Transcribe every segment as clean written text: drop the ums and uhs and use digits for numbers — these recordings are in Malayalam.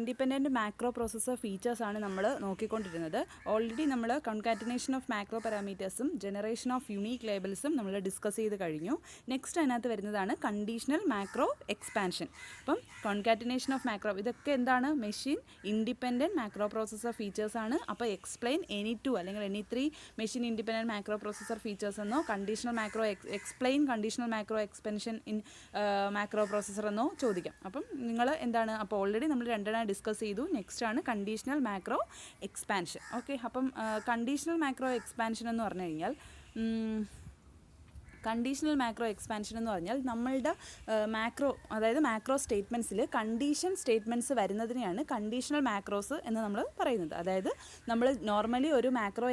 ഇൻഡിപെൻഡൻറ്റ് മാക്രോ പ്രോസസ്സർ ഫീച്ചേഴ്സാണ് നമ്മൾ നോക്കിക്കൊണ്ടിരുന്നത്. ഓൾറെഡി നമ്മൾ കൺകാറ്റനേഷൻ ഓഫ് മാക്രോ പാരാമീറ്റേഴ്സും ജനറേഷൻ ഓഫ് യുണീക്ക് ലേബിൾസും നമ്മൾ ഡിസ്കസ് ചെയ്ത് കഴിഞ്ഞു. നെക്സ്റ്റ് അതിനകത്ത് വരുന്നതാണ് കണ്ടീഷണൽ മാക്രോ എക്സ്പാൻഷൻ. അപ്പം കോൺകാറ്റനേഷൻ ഓഫ് മാക്രോ ഇതൊക്കെ എന്താണ്? മെഷീൻ ഇൻഡിപെൻഡൻറ്റ് മാക്രോ പ്രോസസ്സർ ഫീച്ചേഴ്സാണ്. അപ്പോൾ എക്സ്പ്ലെയിൻ എനി 2 അല്ലെങ്കിൽ any 3 machine independent macro processor features എന്നോ conditional macro explain conditional macro expansion in macro processor എന്നോ ചോദിക്കാം. അപ്പം നിങ്ങൾ എന്താണ്, അപ്പോൾ ഓൾറെഡി നമ്മൾ രണ്ടെണ്ണം ഡിസ്കസ് ചെയ്തു. നെക്സ്റ്റ് ആണ് കണ്ടീഷണൽ മാക്രോ എക്സ്പാൻഷൻ. ഓക്കെ, അപ്പം കണ്ടീഷണൽ മാക്രോ എക്സ്പാൻഷൻ എന്ന് പറഞ്ഞു കഴിഞ്ഞാൽ കണ്ടീഷണൽ മാക്രോ എക്സ്പാൻഷൻ എന്ന് പറഞ്ഞാൽ നമ്മളുടെ മാക്രോ, അതായത് മാക്രോ സ്റ്റേറ്റ്മെൻറ്റ്സിൽ കണ്ടീഷൻ സ്റ്റേറ്റ്മെൻറ്റ്സ് വരുന്നതിനെയാണ് കണ്ടീഷണൽ മാക്രോസ് എന്ന് നമ്മൾ പറയുന്നത്. അതായത് നമ്മൾ നോർമലി ഒരു മാക്രോ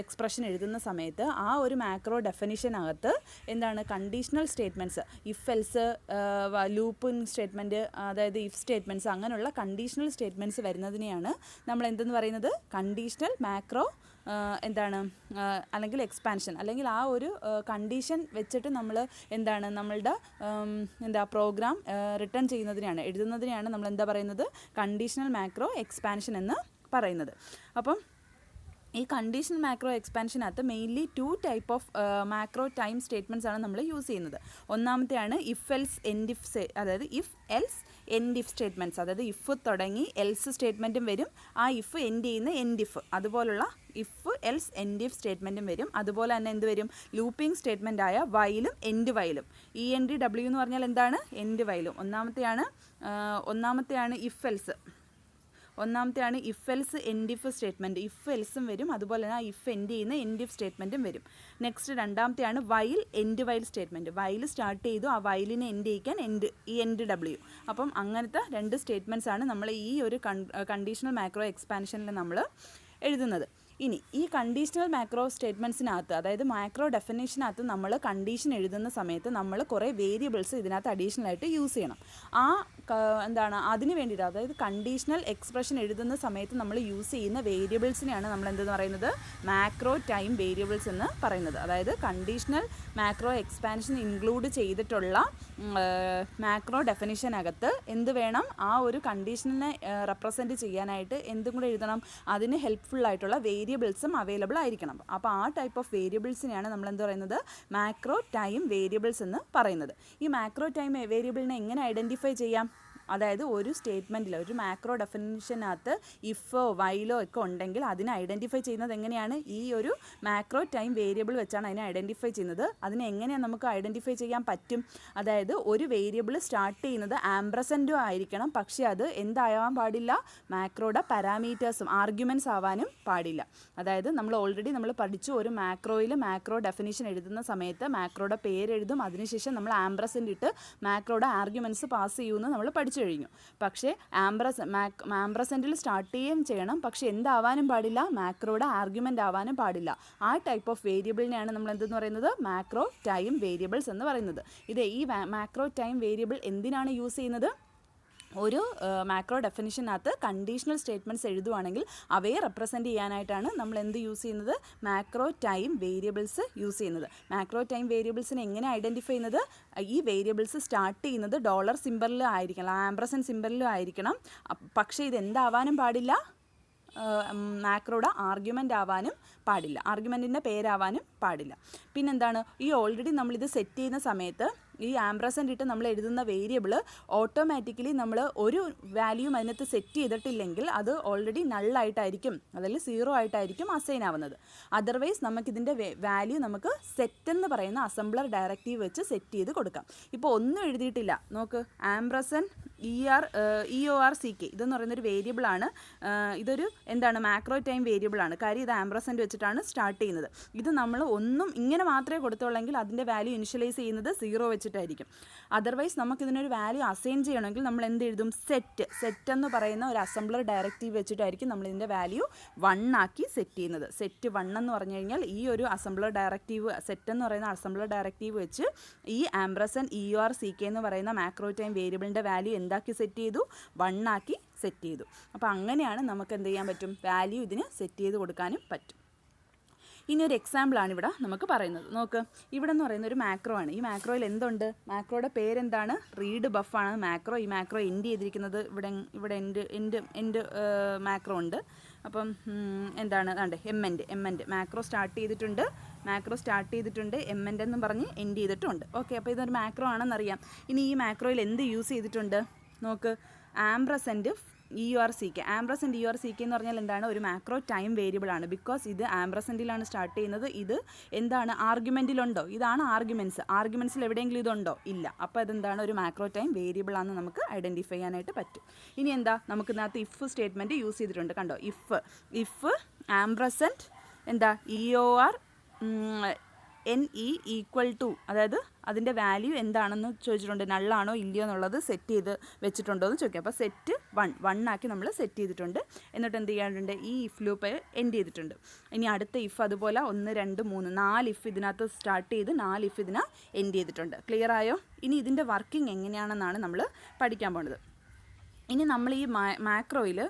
എക്സ്പ്രഷൻ എഴുതുന്ന സമയത്ത് ആ ഒരു മാക്രോ ഡെഫിനിഷനകത്ത് എന്താണ് conditional statements, if else, looping statement, അതായത് ഇഫ് സ്റ്റേറ്റ്മെൻറ്റ്സ്, അങ്ങനെയുള്ള കണ്ടീഷണൽ സ്റ്റേറ്റ്മെൻറ്റ്സ് വരുന്നതിനെയാണ് നമ്മൾ എന്തെന്ന് പറയുന്നത്? കണ്ടീഷണൽ മാക്രോ എന്താണ്, അല്ലെങ്കിൽ എക്സ്പാൻഷൻ, അല്ലെങ്കിൽ ആ ഒരു കണ്ടീഷൻ വെച്ചിട്ട് നമ്മൾ എന്താണ് നമ്മളുടെ പ്രോഗ്രാം റിട്ടേൺ ചെയ്യുന്നതിനെയാണ്, എഴുതുന്നതിനെയാണ് നമ്മൾ എന്താ പറയുന്നത്? കണ്ടീഷണൽ മാക്രോ എക്സ്പാൻഷൻ എന്ന് പറയുന്നത്. അപ്പം ഈ കണ്ടീഷണൽ മാക്രോ എക്സ്പാൻഷനകത്ത് mainly 2 type of macro time statements ആണ് നമ്മൾ യൂസ് ചെയ്യുന്നത്. ഒന്നാമത്തെയാണ് ഇഫ് എൽസ് എൻഡ് ഇഫ്, അതായത് if else end if statements, അതായത് ഇഫ് തുടങ്ങി എൽസ് സ്റ്റേറ്റ്മെൻറ്റും വരും, ആ ഇഫ് എൻഡ് ചെയ്യുന്ന എൻഡ് ഇഫ്, അതുപോലുള്ള ഇഫ് എൽസ് എൻഡ് ഇഫ് സ്റ്റേറ്റ്മെൻറ്റും വരും. അതുപോലെ തന്നെ എന്ത് വരും? ലൂപ്പിംഗ് സ്റ്റേറ്റ്മെൻ്റ് ആയ വൈലും എൻഡ് വൈലും. ENDW എന്ന് പറഞ്ഞാൽ എന്താണ്? എൻഡ് വൈലും. ഒന്നാമത്തെയാണ് ഇഫ് എൽസ്. ഒന്നാമത്തെയാണ് if else end if statement, if എൽസും വരും, അതുപോലെ തന്നെ ഇഫ് എൻഡ് ചെയ്യുന്ന എൻഡ് ഇഫ് സ്റ്റേറ്റ്മെൻറ്റും വരും. നെക്സ്റ്റ് രണ്ടാമത്തെയാണ് while end while statement. While start ചെയ്തു, ആ വൈലിനെ എൻഡ് ചെയ്യിക്കാൻ ENDW. അപ്പം അങ്ങനത്തെ 2 സ്റ്റേറ്റ്മെൻറ്റ്സ് ആണ് നമ്മൾ ഈ ഒരു കണ്ടീഷണൽ മാക്രോ എക്സ്പാൻഷനിൽ നമ്മൾ എഴുതുന്നത്. ഇനി ഈ കണ്ടീഷണൽ മാക്രോ സ്റ്റേറ്റ്മെൻറ്റ്സിനകത്ത്, അതായത് മാക്രോ ഡെഫിനേഷനകത്ത് നമ്മൾ കണ്ടീഷൻ എഴുതുന്ന സമയത്ത് നമ്മൾ കുറേ വേരിയബിൾസ് ഇതിനകത്ത് അഡീഷണലായിട്ട് യൂസ് ചെയ്യണം. അതിന് വേണ്ടിയിട്ട്, അതായത് കണ്ടീഷണൽ എക്സ്പ്രഷൻ എഴുതുന്ന സമയത്ത് നമ്മൾ യൂസ് ചെയ്യുന്ന വേരിയബിൾസിനെയാണ് നമ്മൾ എന്തെന്ന് പറയുന്നത്? മാക്രോ ടൈം വേരിയബിൾസ് എന്ന് പറയുന്നത്. അതായത് കണ്ടീഷണൽ മാക്രോ എക്സ്പാൻഷൻ ഇൻക്ലൂഡ് ചെയ്തിട്ടുള്ള മാക്രോ ഡെഫിനിഷനകത്ത് എന്ത് വേണം? ആ ഒരു കണ്ടീഷനെ റെപ്രസെൻറ്റ് ചെയ്യാനായിട്ട് എന്തും കൂടെ എഴുതണം? അതിന് ഹെൽപ്ഫുള്ളായിട്ടുള്ള വേരിയബിൾസും അവൈലബിൾ ആയിരിക്കണം. അപ്പോൾ ആ ടൈപ്പ് ഓഫ് വേരിയബിൾസിനെയാണ് നമ്മൾ എന്ത് പറയുന്നത്? മാക്രോ ടൈം വേരിയബിൾസ് എന്ന് പറയുന്നത്. ഈ മാക്രോ ടൈം വേരിയബിളിനെ എങ്ങനെ ഐഡൻറ്റിഫൈ ചെയ്യാം? അതായത് ഒരു സ്റ്റേറ്റ്മെൻറ്റിൽ, ഒരു മാക്രോ ഡെഫിനിഷനകത്ത് ഇഫോ വൈലോ ഒക്കെ ഉണ്ടെങ്കിൽ അതിനെ ഐഡൻറ്റിഫൈ ചെയ്യുന്നത് എങ്ങനെയാണ്? ഈ ഒരു മാക്രോ ടൈം വേരിയബിൾ വെച്ചാണ് അതിനെ ഐഡൻറ്റിഫൈ ചെയ്യുന്നത്. അതിനെ എങ്ങനെയാണ് നമുക്ക് ഐഡൻറ്റിഫൈ ചെയ്യാൻ പറ്റും? അതായത് ഒരു വേരിയബിൾ സ്റ്റാർട്ട് ചെയ്യുന്നത് ആംപ്രസൻറ്റും ആയിരിക്കണം, പക്ഷേ അത് എന്താവാൻ പാടില്ല? മാക്രോയുടെ പാരാമീറ്റേഴ്സും ആർഗ്യുമെൻറ്റ്സ് ആവാനും പാടില്ല. അതായത് നമ്മൾ ഓൾറെഡി പഠിച്ചു, ഒരു മാക്രോയിൽ മാക്രോ ഡെഫിനിഷൻ എഴുതുന്ന സമയത്ത് മാക്രോയുടെ പേരെഴുതും, അതിനുശേഷം നമ്മൾ ആംപ്രസൻ്റ് ഇട്ട് മാക്രോയുടെ ആർഗ്യുമെൻറ്റ്സ് പാസ് ചെയ്യുമെന്ന് നമ്മൾ പഠിച്ചു കഴിഞ്ഞു. പക്ഷേ ആംപ്രസെൻറ്റിൽ സ്റ്റാർട്ട് ചെയ്യുകയും ചെയ്യണം, പക്ഷേ എന്താവാനും പാടില്ല? മാക്രോയുടെ ആർഗ്യുമെൻ്റ് ആവാനും പാടില്ല. ആ ടൈപ്പ് ഓഫ് വേരിയബിളിനെയാണ് നമ്മൾ എന്തെന്ന് പറയുന്നത്? മാക്രോ ടൈം വേരിയബിൾസ് എന്ന് പറയുന്നത്. ഈ മാക്രോ ടൈം വേരിയബിൾ എന്തിനാണ് യൂസ് ചെയ്യുന്നത്? ഒരു മാക്രോ ഡെഫിനിഷനകത്ത് കണ്ടീഷണൽ സ്റ്റേറ്റ്മെൻറ്റ്സ് എഴുതുവാണെങ്കിൽ അവയെ റെപ്രസെൻറ്റ് ചെയ്യാനായിട്ടാണ് നമ്മൾ എന്ത് യൂസ് ചെയ്യുന്നത്? മാക്രോ ടൈം വേരിയബിൾസ് യൂസ് ചെയ്യുന്നത്. മാക്രോ ടൈം വേരിയബിൾസിനെ എങ്ങനെ ഐഡൻറ്റിഫൈ ചെയ്യുന്നത്? ഈ വേരിയബിൾസ് സ്റ്റാർട്ട് ചെയ്യുന്നത് ഡോളർ സിമ്പലിലും ആയിരിക്കണം, ആംപ്രസൻറ്റ് സിമ്പലിലും ആയിരിക്കണം. പക്ഷേ ഇത് എന്താവാനും പാടില്ല? മാക്രോയുടെ ആർഗ്യുമെൻ്റ് ആവാനും പാടില്ല, ആർഗ്യുമെൻറ്റിൻ്റെ പേരാവാനും പാടില്ല. പിന്നെന്താണ്? ഈ ഓൾറെഡി നമ്മളിത് സെറ്റ് ചെയ്യുന്ന സമയത്ത് ഈ ആംപ്രസൻ്റ് ഇട്ട് നമ്മൾ എഴുതുന്ന വേരിയബിൾ ഓട്ടോമാറ്റിക്കലി നമ്മൾ ഒരു വാല്യൂം അതിനകത്ത് സെറ്റ് ചെയ്തിട്ടില്ലെങ്കിൽ അത് ഓൾറെഡി നള്ളായിട്ടായിരിക്കും, അതിൽ 0 ആയിട്ടായിരിക്കും അസൈൻ ആവുന്നത്. അതർവൈസ് നമുക്കിതിൻ്റെ വാല്യൂ നമുക്ക് സെറ്റ് എന്ന് പറയുന്ന അസംബ്ലർ ഡയറക്റ്റീവ് വെച്ച് സെറ്റ് ചെയ്ത് കൊടുക്കാം. ഇപ്പോൾ ഒന്നും എഴുതിയിട്ടില്ല, നോക്ക്, ആംപ്രസൻറ്റ് EORCK ഇതെന്ന് പറയുന്നൊരു വേരിയബിളാണ്. ഇതൊരു എന്താണ്? മാക്രോ ടൈം വേരിയബിളാണ്. കാര്യം ഇത് ആംപ്രസൻറ്റ് വെച്ചിട്ടാണ് സ്റ്റാർട്ട് ചെയ്യുന്നത്. ഇത് നമ്മൾ ഒന്നും ഇങ്ങനെ മാത്രമേ കൊടുത്തുള്ളെങ്കിൽ അതിൻ്റെ വാല്യൂ ഇനിഷ്യലൈസ് ചെയ്യുന്നത് 0 വെച്ചിട്ടായിരിക്കും. അതർവൈസ് നമുക്കിതിനൊരു വാല്യൂ അസൈൻ ചെയ്യണമെങ്കിൽ നമ്മൾ എന്ത് എഴുതും? സെറ്റ് എന്ന് പറയുന്ന ഒരു അസംബ്ലർ ഡയറക്റ്റീവ് വെച്ചിട്ടായിരിക്കും നമ്മൾ ഇതിൻ്റെ വാല്യൂ 1 ആക്കി സെറ്റ് ചെയ്യുന്നത്. സെറ്റ് 1 എന്ന് പറഞ്ഞു കഴിഞ്ഞാൽ ഈ ഒരു അസംബ്ലർ ഡയറക്റ്റീവ്, സെറ്റ് എന്ന് പറയുന്ന അസംബ്ലർ ഡയറക്റ്റീവ് വെച്ച് ഈ ആംപ്രസൻറ്റ് EORCK എന്ന് പറയുന്ന മാക്രോ ടൈം വേരിയബിളിൻ്റെ വാല്യൂ എന്താക്കി സെറ്റ് ചെയ്തു? 1 ആക്കി സെറ്റ് ചെയ്തു. അപ്പോൾ അങ്ങനെയാണ് നമുക്ക് എന്ത് ചെയ്യാൻ പറ്റും? വാല്യൂ ഇതിന് സെറ്റ് ചെയ്ത് കൊടുക്കാനും പറ്റും. ഇനി ഒരു എക്സാമ്പിളാണ് ഇവിടെ നമുക്ക് പറയുന്നത്. നോക്ക്, ഇവിടെ എന്ന് പറയുന്ന ഒരു മാക്രോ ആണ്. ഈ മാക്രോയിൽ എന്തുണ്ട്? മാക്രോയുടെ പേരെന്താണ്? റീഡ് ബഫാണ് മാക്രോ. ഈ മാക്രോ എൻഡ് ചെയ്തിരിക്കുന്നത് ഇവിടെ എൻഡ് മാക്രോ ഉണ്ട്. അപ്പം എന്താണ് അതെ എമ്മൻഡ് മാക്രോ സ്റ്റാർട്ട് ചെയ്തിട്ടുണ്ട് എമ്മൻഡ് എന്ന് പറഞ്ഞ് എൻഡ് ചെയ്തിട്ടുണ്ട്. ഓക്കെ, അപ്പോൾ ഇതൊരു മാക്രോ ആണെന്നറിയാം. ഇനി ഈ മാക്രോയിൽ എന്ത് യൂസ് ചെയ്തിട്ടുണ്ട്? നോക്ക്, ആംബ്രസൻറ്റ് EURCK. ആംബ്രസൻറ്റ് EURCK എന്ന് പറഞ്ഞാൽ എന്താണ്? ഒരു മാക്രോ ടൈം വേരിയബിൾ ആണ്. ബിക്കോസ് ഇത് ആംബ്രസൻറ്റിലാണ് സ്റ്റാർട്ട് ചെയ്യുന്നത്. ഇത് എന്താണ്? ആർഗ്യുമെൻറ്റിലുണ്ടോ? ഇതാണ് ആർഗ്യുമെൻറ്റ്സിൽ എവിടെയെങ്കിലും ഇതുണ്ടോ? ഇല്ല. അപ്പോൾ അതെന്താണ്? ഒരു മാക്രോ ടൈം വേരിയബിൾ ആണെന്ന് നമുക്ക് ഐഡൻറ്റിഫൈ ചെയ്യാനായിട്ട് പറ്റും. ഇനി എന്താ? നമുക്ക് ഇതിനകത്ത് ഇഫ് സ്റ്റേറ്റ്മെൻറ്റ് യൂസ് ചെയ്തിട്ടുണ്ട്. കണ്ടോ? ഇഫ് ആംബ്രസൻറ്റ് എന്താ? EOR NE ഈക്വൽ ടു, അതായത് അതിൻ്റെ വാല്യൂ എന്താണെന്ന് ചോദിച്ചിട്ടുണ്ട്. നള്ളാണോ ഇല്ലയോ എന്നുള്ളത് സെറ്റ് ചെയ്ത് വെച്ചിട്ടുണ്ടോ എന്ന് ചോദിക്കാം. അപ്പോൾ സെറ്റ് 1 ആക്കി നമ്മൾ സെറ്റ് ചെയ്തിട്ടുണ്ട്. എന്നിട്ട് എന്ത് ചെയ്യാനുണ്ട്? ഈ ഇഫ് ലൂപ്പ് എൻഡ് ചെയ്തിട്ടുണ്ട്. ഇനി അടുത്ത ഇഫ് അതുപോലെ 1 2 3 4 ഇഫ് ഇതിനകത്ത് സ്റ്റാർട്ട് ചെയ്ത് 4 ഇഫ് ഇതിനെ എൻഡ് ചെയ്തിട്ടുണ്ട്. ക്ലിയർ ആയോ? ഇനി ഇതിൻ്റെ വർക്കിംഗ് എങ്ങനെയാണെന്നാണ് നമ്മൾ പഠിക്കാൻ പോകുന്നത്. ഇനി നമ്മൾ ഈ മാക്രോയിൽ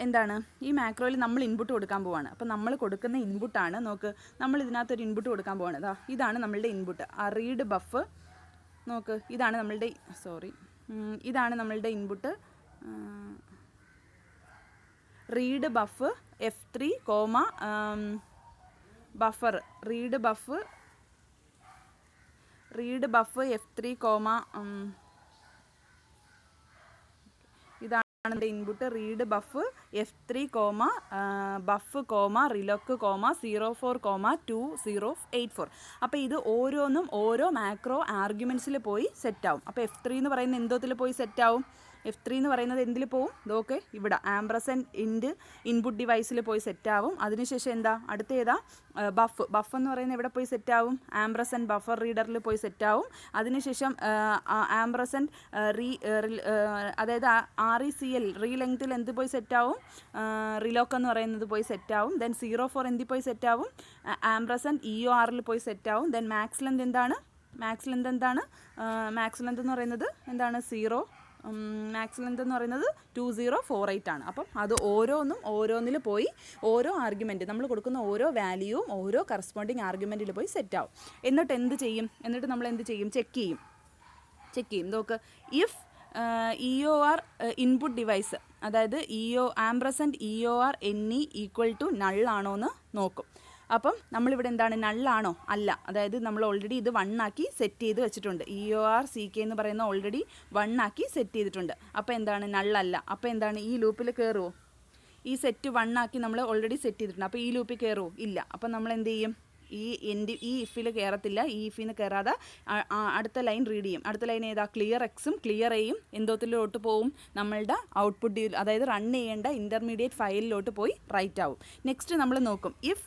എന്താണ്? ഈ മാക്രോയിൽ നമ്മൾ ഇൻപുട്ട് കൊടുക്കാൻ പോവാണ്. അപ്പോൾ നമ്മൾ കൊടുക്കുന്ന ഇൻപുട്ടാണ്. നോക്ക്, നമ്മൾ ഇതിനകത്തൊരു ഇൻപുട്ട് കൊടുക്കാൻ പോവാണ്. ഇതാണ് നമ്മളുടെ ഇൻപുട്ട്. ആ റീഡ് ബഫ് നോക്ക്, ഇതാണ് നമ്മളുടെ input. Read buff F3 buffer read buff F3 ഇതാണ് input. Read buff F3 buff റിലോക്ക് 04,2084. അപ്പോൾ ഇത് ഓരോന്നും ഓരോ മാക്രോ ആർഗ്യുമെൻറ്റ്സിൽ പോയി സെറ്റാവും. അപ്പോൾ F3 എന്ന് പറയുന്നത് എന്തോത്തിൽ പോയി സെറ്റാവും? F3 എന്ന് പറയുന്നത് എന്തിൽ പോവും? ഇതൊക്കെ ഇവിടെ ആംബ്രസൻറ്റ് ഇൻപുട്ട് ഡിവൈസിൽ പോയി സെറ്റാവും. അതിനുശേഷം എന്താ? അടുത്ത ഏതാ? ബഫ് എന്ന് പറയുന്നത് എവിടെ പോയി സെറ്റാവും? ആംബ്രസൻറ്റ് ബഫർ റീഡറിൽ പോയി സെറ്റാവും. അതിനുശേഷം ആംബ്രസൻറ്റ് അതായത് RECL ലെങ്ത്തിൽ എന്ത് പോയി സെറ്റാവും? റിലോക്ക് എന്ന് പറയുന്നത് പോയി സെറ്റാവും. ദെൻ 04 എന്തിൽ പോയി സെറ്റാവും? ആംബ്രസൻറ്റ് EORൽ പോയി സെറ്റാവും. ദെൻ മാക്സ് ലെന്ത് എന്താണ്? മാക്സ് ലെന്ത് എന്ന് പറയുന്നത് എന്താണ്? 0. മാക്സ് ലെന്ത് എന്ന് പറയുന്നത് 2048 ആണ്. അപ്പം അത് ഓരോന്നിൽ പോയി ഓരോ ആർഗ്യുമെൻറ്റ് നമ്മൾ കൊടുക്കുന്ന ഓരോ വാല്യൂവും ഓരോ കറസ്പോണ്ടിങ് ആർഗ്യുമെൻറ്റിൽ പോയി സെറ്റാവും. എന്നിട്ട് നമ്മൾ എന്ത് ചെയ്യും? ചെക്ക് ചെയ്യും. നോക്ക്, ഇഫ് EOR ഇൻപുട്ട് ഡിവൈസ്, അതായത് ampersand EOR NE equal to നള്ളാണോ എന്ന് നോക്കും. അപ്പം നമ്മളിവിടെ എന്താണ്? നള്ളാണോ? അല്ല. അതായത് നമ്മൾ ഓൾറെഡി ഇത് 1 ആക്കി സെറ്റ് ചെയ്ത് വെച്ചിട്ടുണ്ട്. EORCK എന്ന് പറയുന്ന ഓൾറെഡി 1 ആക്കി സെറ്റ് ചെയ്തിട്ടുണ്ട്. അപ്പോൾ എന്താണ്? നള്ളല്ല. അപ്പോൾ എന്താണ്? ഈ ലൂപ്പിൽ കയറുമോ? ഈ സെറ്റ് 1 ആക്കി നമ്മൾ ഓൾറെഡി സെറ്റ് ചെയ്തിട്ടുണ്ട്. അപ്പോൾ ഈ ലൂപ്പിൽ കയറുമോ? ഇല്ല. അപ്പം നമ്മൾ എന്ത് ചെയ്യും? ഈ ഇഫിൽ കയറത്തില്ല. ഈ ഇഫിൽ നിന്ന് കയറാതെ അടുത്ത ലൈൻ റീഡ് ചെയ്യും. അടുത്ത ലൈൻ ഏതാ? ക്ലിയർ എക്സും ക്ലിയർ എയും എന്തോത്തിലോട്ട് പോവും? നമ്മളുടെ ഔട്ട്പുട്ട്, അതായത് റൺ ചെയ്യേണ്ട ഇൻ്റർമീഡിയറ്റ് ഫയലിലോട്ട് പോയി റൈറ്റ് ആവും. നെക്സ്റ്റ് നമ്മൾ നോക്കും, ഇഫ്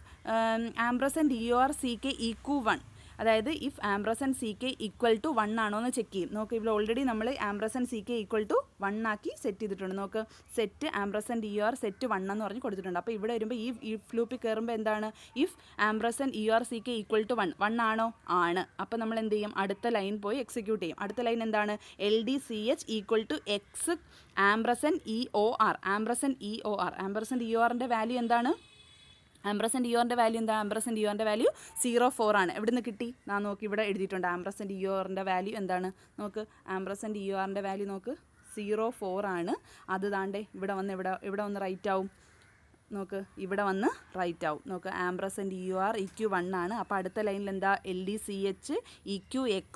ആംബ്രസൻറ്റ് EORCK ഈക്വൽ 1, അതായത് if ampersand CK equal to 1 ആണോ എന്ന് ചെക്ക് ചെയ്യും. നോക്ക്, ഇവിടെ ഓൾറെഡി നമ്മൾ ആംബ്രസൻറ്റ് CK ഈക്വൽ ടു 1 ആക്കി സെറ്റ് ചെയ്തിട്ടുണ്ട്. നോക്ക്, സെറ്റ് ആംബ്രസൻറ്റ് EOR സെറ്റ് 1 എന്ന് പറഞ്ഞ് കൊടുത്തിട്ടുണ്ട്. അപ്പോൾ ഇവിടെ വരുമ്പോൾ ഈ ഇഫ് ലൂപ്പിൽ കയറുമ്പോൾ എന്താണ്? If ampersand EORCK equal to 1 ആണോ? ആണ്. അപ്പോൾ നമ്മൾ എന്ത് ചെയ്യും? അടുത്ത ലൈൻ പോയി എക്സിക്യൂട്ട് ചെയ്യും. അടുത്ത ലൈൻ എന്താണ്? LDCH equal to X ampersand EOR. Ampersand EORൻ്റെ വാല്യൂ എന്താണ്? ആംബ്രസൻറ്റ് EORൻ്റെ വാല്യൂ എന്താ? ആംബ്രസൻറ്റ് EORൻ്റെ വാല്യൂ 04 ആണ്. എവിടെ നിന്ന് കിട്ടി? ഞാൻ നോക്കി, ഇവിടെ എഴുതിയിട്ടുണ്ട്. ആംബ്രസൻറ്റ് EORൻ്റെ വാല്യൂ എന്താണ്? നോക്ക്, ആംബ്രസൻറ്റ് EORൻ്റെ വാല്യൂ നോക്ക്, 04 ആണ്. അത് താണ്ടേ ഇവിടെ വന്ന് റൈറ്റ് ആവും. നോക്ക്, ഇവിടെ വന്ന് റൈറ്റ് ആവും. നോക്ക്, ആംബ്രസൻറ്റ് EOR EQ 1 ആണ്. അപ്പോൾ അടുത്ത ലൈനിൽ എന്താ? LDCH EQ X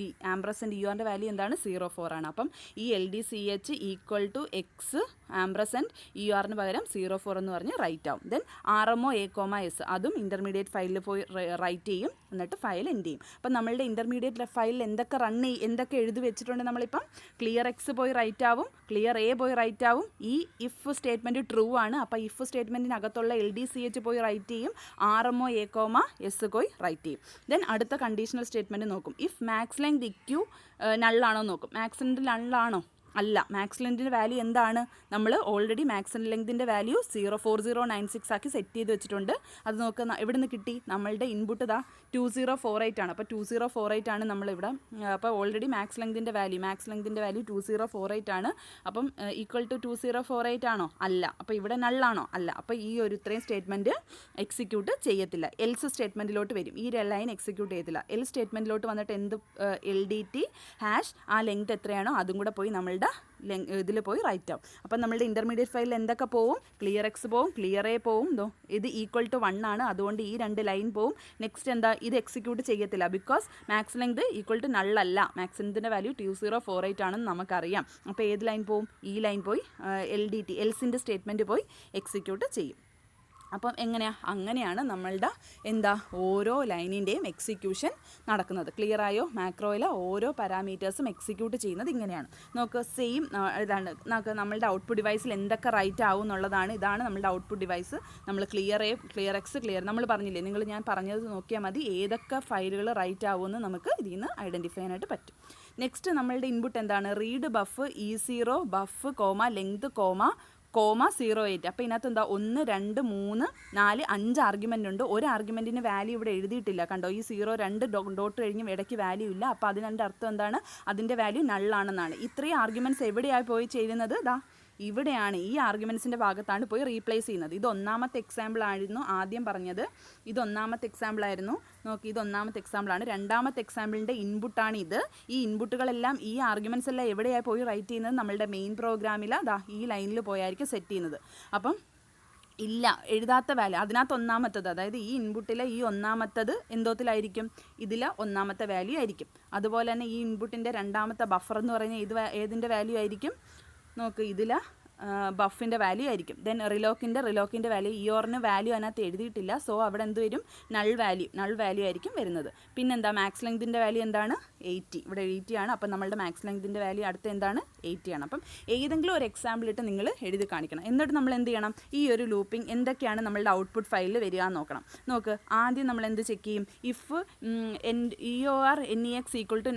ഈ ആംബ്രസൻറ്റ് EORൻ്റെ വാല്യൂ എന്താണ്? 04 ആണ്. അപ്പം ഈ LDCH equal to X ampersand EORന് പകരം 04 എന്ന് പറഞ്ഞ് റൈറ്റ് ആവും. ദെൻ RMO A,S അതും ഇൻ്റർമീഡിയറ്റ് ഫയലിൽ പോയി റൈറ്റ് ചെയ്യും. എന്നിട്ട് ഫയൽ എൻഡ് ചെയ്യും. അപ്പം നമ്മളുടെ ഇൻ്റർമീഡിയറ്റ് ഫയലിൽ എന്തൊക്കെ എഴുതി വെച്ചിട്ടുണ്ട് നമ്മളിപ്പം? ക്ലിയർ എക്സ് പോയി റൈറ്റ് ആവും, ക്ലിയർ എ പോയി റൈറ്റ് ആവും. ഈ ഇഫ് സ്റ്റേറ്റ്മെൻറ്റ് ട്രൂ ആണ്. അപ്പോൾ ഇഫ് സ്റ്റേറ്റ്മെൻറ്റിനകത്തുള്ള LDCH പോയി റൈറ്റ് ചെയ്യും, RMO A,S പോയി റൈറ്റ് ചെയ്യും. ദെൻ അടുത്ത കണ്ടീഷണൽ സ്റ്റേറ്റ്മെൻറ്റ് നോക്കും. ഇഫ് മാക്സ് ലെങ്ത് EQ നള്ളാണോ നോക്കും. മാക്സ് ലെങ്ത് നള്ളാണോ? അല്ല. മാക്സ് ലെങ്തിൻ്റെ വാല്യൂ എന്താണ്? നമ്മൾ ഓൾറെഡി മാക്സ് ലെങ്തിൻ്റെ വാല്യൂ 04096 ആക്കി സെറ്റ് ചെയ്ത് വെച്ചിട്ടുണ്ട്. അത് നോക്കുക, എവിടെ നിന്ന് കിട്ടി? നമ്മളുടെ ഇൻപുട്ട് ഇതാ 2048 ആണ്. അപ്പോൾ 2048 ആണ് നമ്മളിവിടെ. അപ്പോൾ ഓൾറെഡി മാക്സ് ലെങ്തിൻ്റെ വാല്യൂ 2048 ആണ്. അപ്പം ഈക്വൽ ടു 2048 ആണോ? അല്ല. അപ്പോൾ ഇവിടെ നള്ളാണോ? അല്ല. അപ്പോൾ ഈ ഒരു ഇത്രയും സ്റ്റേറ്റ്മെൻറ്റ് എക്സിക്യൂട്ട് ചെയ്യത്തില്ല. എൽസ് സ്റ്റേറ്റ്മെൻറ്റിലോട്ട് വരും. ഈ ലൈൻ എക്സിക്യൂട്ട് ചെയ്യത്തില്ല. എൽ സ്റ്റേറ്റ്മെൻറ്റിലോട്ട് വന്നിട്ട് എന്ത് LDT # ആ ലെങ്ത് എത്രയാണോ അതും കൂടെ പോയി നമ്മളുടെ ഇതിൽ പോയി റൈറ്റ് ആവും. അപ്പം നമ്മളുടെ ഇൻ്റർമീഡിയറ്റ് ഫയലിൽ എന്തൊക്കെ പോവും? ക്ലിയർ എക്സ് പോവും, ക്ലിയർ എ പോവും. ഇത് ഈക്വൽ ടു 1 ആണ്, അതുകൊണ്ട് ഈ 2 ലൈൻ പോവും. നെക്സ്റ്റ് എന്താ? ഇത് എക്സിക്യൂട്ട് ചെയ്യത്തില്ല. Because max length equal to നള്ളല്ല. മാക്സ് ലെങ്തിൻ്റെ വാല്യൂ 2048 ആണെന്ന് നമുക്കറിയാം. അപ്പോൾ ഏത് ലൈൻ പോവും? ഈ ലൈൻ പോയി LDT എൽസിൻ്റെ സ്റ്റേറ്റ്മെൻറ്റ് പോയി എക്സിക്യൂട്ട് ചെയ്യും. അപ്പം അങ്ങനെയാണ് നമ്മളുടെ ഓരോ ലൈനിൻ്റെയും എക്സിക്യൂഷൻ നടക്കുന്നത്. ക്ലിയർ ആയോ? മാക്രോയിലെ ഓരോ പാരാമീറ്റേഴ്സും എക്സിക്യൂട്ട് ചെയ്യുന്നത് ഇങ്ങനെയാണ്. നോക്ക്, സെയിം ഇതാണ്. നമ്മളുടെ ഔട്ട്പുട്ട് ഡിവൈസിൽ എന്തൊക്കെ റൈറ്റ് ആവും എന്നുള്ളതാണ്. ഇതാണ് നമ്മളുടെ ഔട്ട്പുട്ട് ഡിവൈസ്. നമ്മൾ ക്ലിയർ എ, ക്ലിയർ എക്സ്, നമ്മൾ പറഞ്ഞില്ലേ, ഞാൻ പറഞ്ഞത് നോക്കിയാൽ മതി ഏതൊക്കെ ഫയലുകൾ റൈറ്റ് ആവുമെന്ന് നമുക്ക് ഇതിൽ നിന്ന് ഐഡൻറ്റിഫൈ ചെയ്യാനായിട്ട് പറ്റും. നെക്സ്റ്റ് നമ്മളുടെ ഇൻപുട്ട് എന്താണ്? Read buff E0 buff length 0.8. അപ്പോൾ ഇതിനകത്ത് 1 2 3 4 5 ആർഗ്യുമെൻ്റ് ഉണ്ട്. ഒരു ആർഗ്യുമെൻറ്റിന് വാല്യൂ ഇവിടെ എഴുതിയിട്ടില്ല. കണ്ടോ? ഈ 0 2 ഡോട്ട് കഴിഞ്ഞ് ഇടയ്ക്ക് വാല്യൂ ഇല്ല. അപ്പോൾ അതിൻ്റെ അർത്ഥം എന്താണ്? അതിൻ്റെ വാല്യൂ നള്ളാണെന്നാണ്. ഇത്രയും ആർഗ്യുമെൻറ്റ്സ് എവിടെയാണ് പോയി ചെയ്യുന്നത്? ഇവിടെയാണ്, ഈ ആർഗ്യുമെൻറ്റ്സിൻ്റെ ഭാഗത്താണ് പോയി റീപ്ലേസ് ചെയ്യുന്നത്. ഇത് ഒന്നാമത്തെ എക്സാമ്പിൾ ആയിരുന്നു ആദ്യം പറഞ്ഞത്. ഇത് ഒന്നാമത്തെ എക്സാമ്പിൾ ആയിരുന്നു. നോക്കി, ഇത് ഒന്നാമത്തെ എക്സാമ്പിളാണ്. രണ്ടാമത്തെ എക്സാമ്പിളിൻ്റെ ഇൻപുട്ടാണ് ഇത്. ഈ ഇൻപുട്ടുകളെല്ലാം, ഈ ആർഗ്യുമെൻറ്റ്സ് എല്ലാം എവിടെയാണ് പോയി റൈറ്റ് ചെയ്യുന്നത്? നമ്മളുടെ മെയിൻ പ്രോഗ്രാമിൽ ഈ ലൈനിൽ പോയായിരിക്കും സെറ്റ് ചെയ്യുന്നത്. അപ്പം ഇല്ല, എഴുതാത്ത വാല്യൂ അതിനകത്ത് ഒന്നാമത്തത്, അതായത് ഈ ഇൻപുട്ടിലെ ഈ ഒന്നാമത്തത് എന്തോത്തിലായിരിക്കും? ഇതിൽ ഒന്നാമത്തെ വാല്യൂ ആയിരിക്കും. അതുപോലെ തന്നെ ഈ ഇൻപുട്ടിൻ്റെ രണ്ടാമത്തെ ബഫർ എന്ന് പറയുന്നത് ഏതിൻ്റെ വാല്യൂ ആയിരിക്കും? നോക്ക്, ഇതിൽ ബഫിൻ്റെ വാല്യൂ ആയിരിക്കും. ദെൻ റിലോക്കിൻ്റെ വാല്യൂ, ഇയോറിന് വാല്യൂ അതിനകത്ത് എഴുതിയിട്ടില്ല. സോ അവിടെ എന്ത് വരും? നൾ വാല്യൂ ആയിരിക്കും വരുന്നത്. പിന്നെന്താ? മാക്സ് ലെങ്തിൻ്റെ വാല്യൂ എന്താണ്? 80. ഇവിടെ 80 ആണ്. അപ്പം നമ്മളുടെ മാക്സ് ലെങ്തിൻ്റെ വാല്യൂ അടുത്ത എന്താണ്? 80 ആണ്. അപ്പം ഏതെങ്കിലും ഒരു എക്സാമ്പിൾ ഇട്ട് നിങ്ങൾ എഴുതി കാണിക്കണം. എന്നിട്ട് നമ്മൾ എന്ത് ചെയ്യണം? ഈ ഒരു ലൂപ്പിംഗ് എന്തൊക്കെയാണ് നമ്മളുടെ ഔട്ട്പുട്ട് ഫയലിൽ വരിക എന്ന് നോക്കണം. നോക്ക്, ആദ്യം നമ്മൾ എന്ത് ചെക്ക് ചെയ്യും? If EOR NEX equal to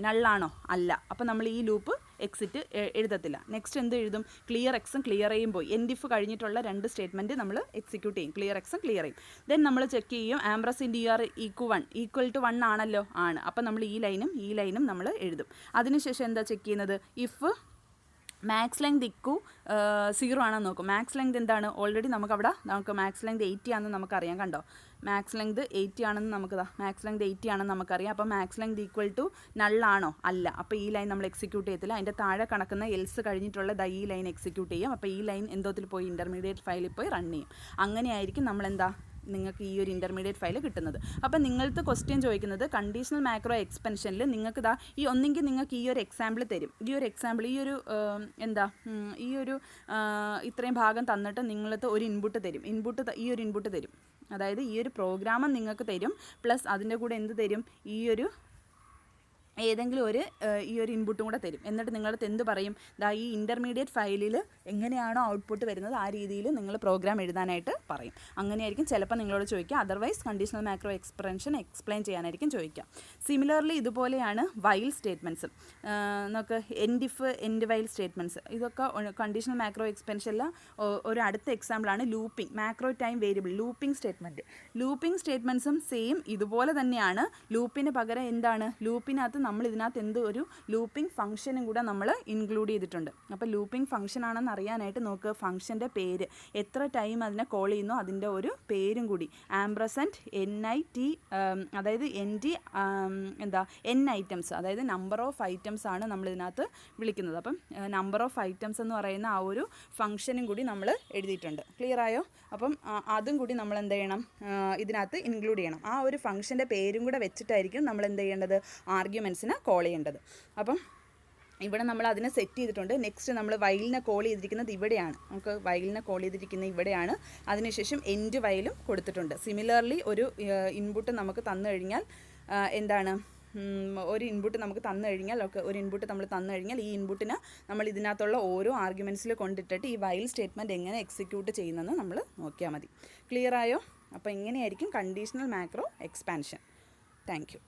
നള്ളാണോ? അല്ല. അപ്പം നമ്മൾ ഈ ലൂപ്പ് എക്സിറ്റ് എഴുതത്തില്ല. നെക്സ്റ്റ് എന്ത് എഴുതും? ക്ലിയർ എക്സും ക്ലിയർ എയും പോയി. എൻഡിഫ് കഴിഞ്ഞിട്ടുള്ള 2 സ്റ്റേറ്റ്മെൻറ്റ് നമ്മൾ എക്സിക്യൂട്ട് ചെയ്യും. ക്ലിയർ എക്സും ക്ലിയർ എയും. ദെൻ നമ്മൾ ചെക്ക് ചെയ്യും AmpersandER ഈക്വൽ ടു 1 ആണല്ലോ? ആണ്. അപ്പം നമ്മൾ ഈ ലൈനും നമ്മൾ എഴുതും. അതിനുശേഷം എന്താ ചെക്ക് ചെയ്യുന്നത്? ഇഫ് മാക്സ് ലെങ്ത് 0 ആണെന്ന് നോക്കും. മാക്സ് ലെങ്ത് എന്താണ്? ഓൾറെഡി നമുക്ക് മാക്സ് ലെങ്ത് 80 ആണെന്ന് നമുക്കറിയാം. കണ്ടോ? മാക്സ് ലെങ്ത് 80 ആണെന്ന് നമുക്കറിയാം. അപ്പോൾ മാക്സ് ലെങ്ത് ഈക്വൽ ടു നള്ളാണോ? അല്ല. അപ്പോൾ ഈ ലൈൻ നമ്മൾ എക്സിക്യൂട്ട് ചെയ്യത്തില്ല. അതിൻ്റെ താഴെ കണക്കുന്ന എൽസ് കഴിഞ്ഞിട്ടുള്ള ഈ ലൈൻ എക്സിക്യൂട്ട് ചെയ്യും. അപ്പോൾ ഈ ലൈൻ എന്തോത്തിൽ പോയി? ഇൻ്റർമീഡിയറ്റ് ഫയലിൽ പോയി റൺ ചെയ്യും. അങ്ങനെയായിരിക്കും നിങ്ങൾക്ക് ഈ ഒരു ഇൻ്റർമീഡിയറ്റ് ഫയൽ കിട്ടുന്നത്. അപ്പം നിങ്ങൾക്ക് ക്വസ്റ്റ്യൻ ചോദിക്കുന്നത് കണ്ടീഷണൽ മാക്രോ എക്സ്പെൻഷനിൽ നിങ്ങൾക്ക് ഒന്നെങ്കിൽ നിങ്ങൾക്ക് ഈ ഒരു എക്സാമ്പിൾ തരും. ഈ ഒരു ഇത്രയും ഭാഗം തന്നിട്ട് നിങ്ങൾക്ക് ഒരു ഇൻപുട്ട് തരും. ഈ ഒരു ഇൻപുട്ട് തരും. അതായത് ഈ ഒരു പ്രോഗ്രാം നിങ്ങൾക്ക് തരും. പ്ലസ് അതിൻ്റെ കൂടെ എന്ത് തരും? ഏതെങ്കിലും ഈ ഒരു ഇൻപുട്ടും കൂടെ തരും. എന്നിട്ട് നിങ്ങളടുത്ത് എന്ത് പറയും? ഈ ഇൻ്റർമീഡിയറ്റ് ഫയലിൽ എങ്ങനെയാണോ ഔട്ട്പുട്ട് വരുന്നത് ആ രീതിയിൽ നിങ്ങൾ പ്രോഗ്രാം എഴുതാനായിട്ട് പറയും. അങ്ങനെയായിരിക്കും ചിലപ്പോൾ നിങ്ങളോട് ചോദിക്കുക. Otherwise conditional macro expression explain ചെയ്യാനായിരിക്കും ചോദിക്കുക. സിമിലർലി ഇതുപോലെയാണ് വൈൽ സ്റ്റേറ്റ്മെൻറ്റ്സും. നമുക്ക് എൻഡ് വൈൽ സ്റ്റേറ്റ്മെൻറ്റ്സ്. ഇതൊക്കെ കണ്ടീഷണൽ മാക്രോ എക്സ്പെൻഷനിൽ ഒരു അടുത്ത എക്സാമ്പിളാണ് looping. Macro time variable looping സ്റ്റേറ്റ്മെൻറ്റ്സും സെയിം ഇതുപോലെ തന്നെയാണ്. ലൂപ്പിന് പകരം എന്താണ്? ലൂപ്പിനകത്ത് നമ്മൾ ഇതിനകത്ത് ഒരു ലൂപ്പിംഗ് ഫംഗ്ഷനും കൂടെ നമ്മൾ ഇൻക്ലൂഡ് ചെയ്തിട്ടുണ്ട്. അപ്പോൾ ലൂപ്പിംഗ് ഫംഗ്ഷൻ ആണെന്ന് അറിയാനായിട്ട് നോക്ക്, ഫംഗ്ഷൻ്റെ പേര്, എത്ര ടൈം അതിനെ കോൾ ചെയ്യുന്നോ അതിൻ്റെ ഒരു പേരും കൂടി. ആംപർസാൻഡ് NIT, അതായത് N ഐറ്റംസ്, അതായത് നമ്പർ ഓഫ് ഐറ്റംസ് ആണ് നമ്മൾ ഇതിനകത്ത് വിളിക്കുന്നത്. അപ്പം നമ്പർ ഓഫ് ഐറ്റംസ് എന്ന് പറയുന്ന ആ ഒരു ഫംഗ്ഷനും കൂടി നമ്മൾ എഴുതിയിട്ടുണ്ട്. ക്ലിയർ ആയോ? അപ്പം അതും കൂടി നമ്മൾ എന്ത് ചെയ്യണം? ഇതിനകത്ത് ഇൻക്ലൂഡ് ചെയ്യണം. ആ ഒരു ഫംഗ്ഷൻ്റെ പേരും കൂടെ വെച്ചിട്ടായിരിക്കും നമ്മൾ എന്ത് ചെയ്യേണ്ടത്? ആർഗ്യുമെൻറ്റ്സിനെ കോൾ ചെയ്യേണ്ടത്. അപ്പം ഇവിടെ നമ്മൾ അതിനെ സെറ്റ് ചെയ്തിട്ടുണ്ട്. നെക്സ്റ്റ് നമ്മൾ വൈലിനെ കോൾ ചെയ്തിരിക്കുന്നത് ഇവിടെയാണ്. ഇവിടെയാണ്. അതിനുശേഷം എൻഡ് വൈലും കൊടുത്തിട്ടുണ്ട്. സിമിലർലി ഒരു ഇൻപുട്ട് നമുക്ക് തന്നു കഴിഞ്ഞാൽ ഒരു ഇൻപുട്ട് നമ്മൾ തന്നു കഴിഞ്ഞാൽ ഈ ഇൻപുട്ടിന് നമ്മൾ ഇതിനകത്തുള്ള ഓരോ ആർഗ്യുമെൻറ്റ്സിൽ കൊണ്ടിട്ടിട്ട് ഈ വൈൽ സ്റ്റേറ്റ്മെൻറ്റ് എങ്ങനെ എക്സിക്യൂട്ട് ചെയ്യുന്നതെന്ന് നമ്മൾ നോക്കിയാൽ മതി. ക്ലിയർ ആയോ? അപ്പോൾ ഇങ്ങനെയായിരിക്കും conditional macro expansion. Thank you.